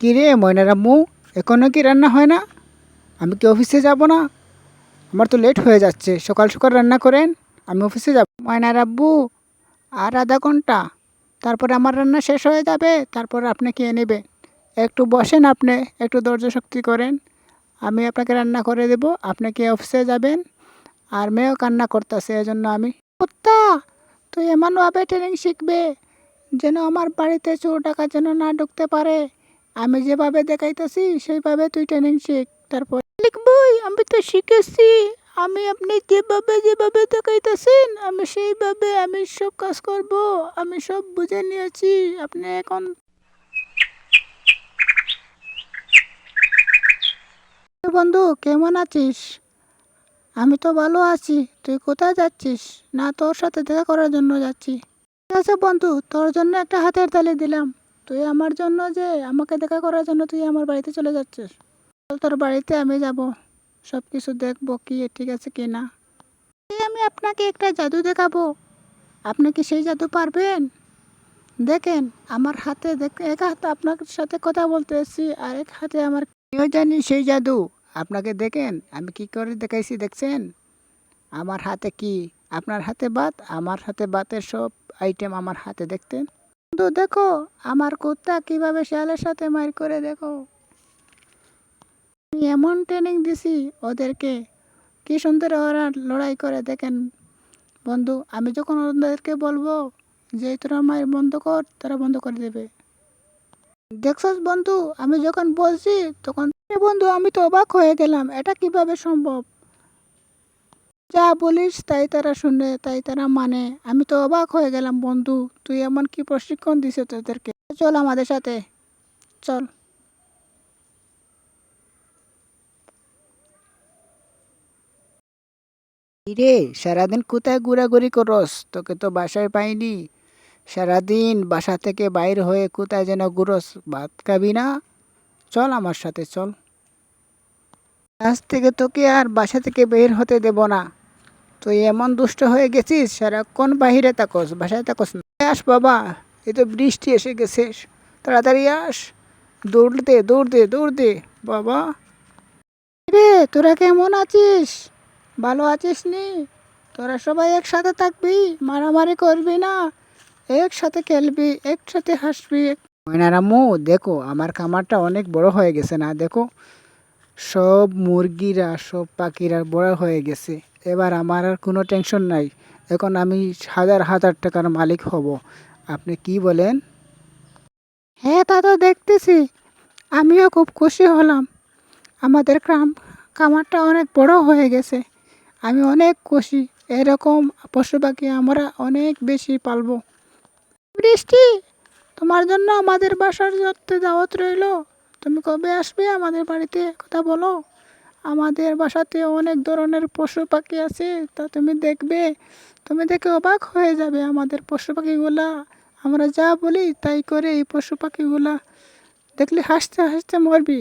কি রে ময়নার আম্মু, এখনো কি রান্না হয় না? আমি কি অফিসে যাব না? আমার তো লেট হয়ে যাচ্ছে। সকাল সকাল রান্না করেন, আমি অফিসে যাব। ময়নার আব্বু, আর আধা ঘন্টা, তারপরে আমার রান্না শেষ হয়ে যাবে, তারপর আপনি খেয়ে নেবেন। একটু বসেন, আপনি একটু ধৈর্য শক্তি করেন, আমি আপনাকে রান্না করে দেব। আপনি কি অফিসে যাবেন? আর মেয়েও কান্না করতেছে, এজন্য আমি কুত্তা, তুই এমনভাবে ট্রেনিং শিখবে যেন আমার বাড়িতে চোর ডাকাত যেন না ঢুকতে পারে। আমি যেভাবে দেখাইতেছি সেইভাবে তুই ট্রেনিং শিখ। তারপর লিখবই, আমি তো শিখেছি। আপনি যেভাবে যেভাবে দেখাইতেছেন আমি সেইভাবে আমি সব কাজ করব। আমি সব বুঝে নিয়েছি। আপনি এখন বন্ধু কেমন আছিস? আমি তো ভালো আছি। তুই কোথায় যাচ্ছিস? না, তোর সাথে দেখা করার জন্য যাচ্ছি। ঠিক আছে বন্ধু, তোর জন্য একটা হাতের তালি দিলাম। তুই আমার জন্য যে আমাকে দেখা করার জন্য তুই আমার বাড়িতে চলে যাচ্ছিস। চল, তোর বাড়িতে আমি যাব, সব কিছু দেখবো কি ঠিক আছে কি না। আমি আপনাকে একটা জাদু দেখাবো। আপনি কি সেই জাদু পারবেন? দেখেন আমার হাতে, এক হাতে আপনার সাথে কথা বলতেছি আর এক হাতে আমার কেউ জানি সেই জাদু। আপনাকে দেখেন আমি কি করে দেখাইছি, দেখছেন? আমার হাতে কি, আপনার হাতে ভাত, আমার হাতে ভাতের সব আইটেম আমার হাতে, দেখতেন? তো দেখো আমার কুত্তা কিভাবে শিয়ালের সাথে মার করে, দেখো আমি এমন ট্রেনিং দিছি ওদেরকে, কি সুন্দর ওরা লড়াই করে, দেখেন বন্ধু। আমি যখন ওদেরকে বলবো যে তোরা মায়ের বন্ধ কর, তারা বন্ধ করে দেবে। দেখছস বন্ধু, আমি যখন বলছি তখন বন্ধু আমি তো অবাক হয়ে গেলাম, এটা কিভাবে সম্ভব? যা বলিস তাই তারা শুনে, তাই তারা মানে। আমি তো অবাক হয়ে গেলাম বন্ধু, তুই এমন কি প্রশিক্ষণ দিছে তোদেরকে? চল আমাদের সাথে, চল। রে, সারাদিন কোথায় ঘোরাঘুরি করস? তোকে তো বাসায় পাইনি। সারাদিন বাসা থেকে বাইর হয়ে কোথায় যেন ঘুরস, ভাত খাবি না? চল আমার সাথে, চল। আজ থেকে তোকে আর বাসা থেকে বের হতে দেব না। তুই এমন দুষ্ট হয়ে গেছিস, সারাক্ষণ বাহিরে থাকস, বাসায় থাকস না। আস বাবা, এই তো বৃষ্টি এসে গেছে, তাড়াতাড়ি আস। দৌড় দে, দৌড় দে, দৌড় দে বাবা। রে, তোরা কেমন আছিস? ভালো আছিস নি? তোরা সবাই একসাথে থাকবি, মারামারি করবি না, একসাথে খেলবি, একসাথে হাসবি। ময়নার আম্মু, দেখো আমার খামারটা অনেক বড় হয়ে গেছে না? দেখো সব মুরগিরা, সব পাখিরা বড় হয়ে গেছে। এবার আমার আর কোনো টেনশন নাই। এখন আমি হাজার হাজার টাকার মালিক হব। আপনি কি বলেন? হ্যাঁ, তা তো দেখতেছি। আমিও খুব খুশি হলাম। আমাদের খামারটা অনেক বড় হয়ে গেছে। আমি অনেক খুশি। এরকম পশু পাখি আমরা অনেক বেশি পালবো। বৃষ্টি, তোমার জন্য আমাদের বাসার যত্তে দাওয়াত রইল। তুমি কবে আসবে আমাদের বাড়িতে, কথা বলো। আমাদের বাসাতে অনেক ধরনের পশু পাখি আছে, তা তুমি দেখবে। তুমি দেখে অবাক হয়ে যাবে আমাদের পশু পাখিগুলা। আমরা যা বলি তাই করে এই পশু পাখিগুলা, দেখলে হাসতে হাসতে মরবি।